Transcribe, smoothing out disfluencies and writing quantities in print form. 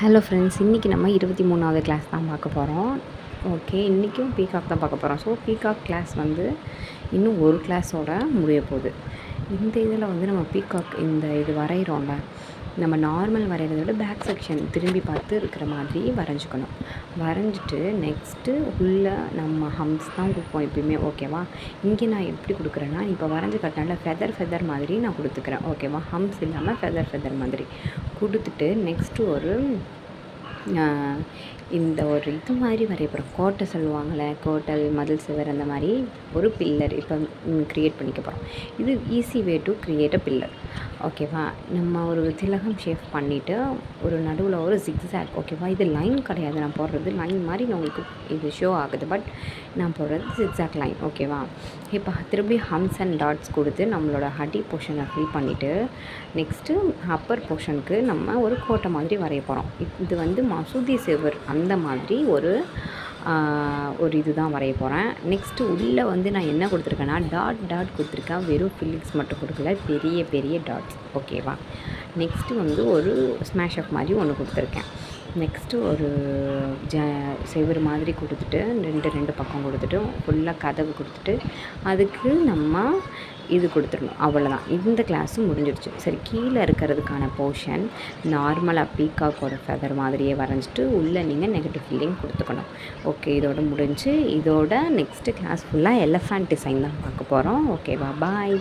Hello friends, இன்றைக்கி நம்ம 23வது class தான் பார்க்க போகிறோம். ஓகே, இன்றைக்கும் பீகாக் தான் பார்க்க போகிறோம். ஸோ பீகாக் கிளாஸ் வந்து இன்னும் ஒரு கிளாஸோட முடிய போகுது. இந்த இதில் வந்து நம்ம பீகாக் இந்த இது வரைகிறோம்ல, நம்ம நார்மல் வரைகிறத விட பேக் செக்ஷன் திரும்பி பார்த்து இருக்கிற மாதிரி வரைஞ்சிக்கணும். வரைஞ்சிட்டு நெக்ஸ்ட்டு உள்ளே நம்ம ஹம்ஸ் தான் கொடுப்போம் எப்பயுமே. ஓகேவா? இங்கே நான் எப்படி கொடுக்குறேன்னா, இப்போ வரைஞ்சி கட்டினால ஃபெதர் மாதிரி நான் கொடுத்துக்கிறேன். ஓகேவா? ஹம்ஸ் இல்லாமல் ஃபெதர் மாதிரி கொடுத்துட்டு நெக்ஸ்ட்டு ஒரு இந்த ஒரு இது மாதிரி வரைய போகிறோம். கோட்டை சொல்லுவாங்கள்ல, கோட்டல், மதில் சுவர், அந்த மாதிரி ஒரு பில்லர் இப்போ க்ரியேட் பண்ணிக்க போகிறோம். இது easy way to create a pillar. ஓகேவா? நம்ம ஒரு திலகம் ஷேப் பண்ணிவிட்டு ஒரு நடுவில் ஒரு ஜிக்ஸாக். ஓகேவா? இது லைன் கிடையாது, நான் போடுறது லைன் மாதிரி உங்களுக்கு இது ஷோ ஆகுது, பட் நான் போடுறது ஜிக்ஸாக் லைன். ஓகேவா? இப்போ திரும்பி ஹம்ஸ் அண்ட் டாட்ஸ் கொடுத்து நம்மளோட ஹடி போர்ஷனை ஃபில் பண்ணிவிட்டு நெக்ஸ்ட்டு அப்பர் போர்ஷனுக்கு நம்ம ஒரு கோட்டை மாதிரி வரைய போகிறோம். இது வந்து மசூதி சுவர் அந்த மாதிரி ஒரு இது தான் வரைய போகிறேன். நெக்ஸ்ட்டு உள்ளே வந்து நான் என்ன கொடுத்துருக்கேன்னா டாட் கொடுத்துருக்கேன். வெறும் ஃபில்லிங்ஸ் மட்டும் கொடுக்கல, பெரிய டாட்ஸ். ஓகேவா? நெக்ஸ்ட்டு வந்து ஒரு ஸ்மாஷ் அப் மாதிரி ஒன்று கொடுத்துருக்கேன். நெக்ஸ்ட்டு ஒரு செவுரு மாதிரி கொடுத்துட்டு ரெண்டு பக்கம் கொடுத்துட்டு ஃபுல்லாக கதவு கொடுத்துட்டு அதுக்கு நம்ம இது கொடுத்துடணும். அவ்வளோதான், இந்த கிளாஸும் முடிஞ்சிடுச்சு. சரி, கீழே இருக்கிறதுக்கான போர்ஷன் நார்மலாக பீகாக்கோட ஃபெதர் மாதிரியே வரைஞ்சிட்டு உள்ளே நீங்கள் நெகட்டிவ் ஃபில்லிங் கொடுத்துக்கணும். ஓகே, இதோட முடிஞ்சு. இதோட நெக்ஸ்ட்டு கிளாஸ் ஃபுல்லாக எலஃபண்ட் டிசைன் தான் பார்க்க போகிறோம். ஓகேவா? பாய்.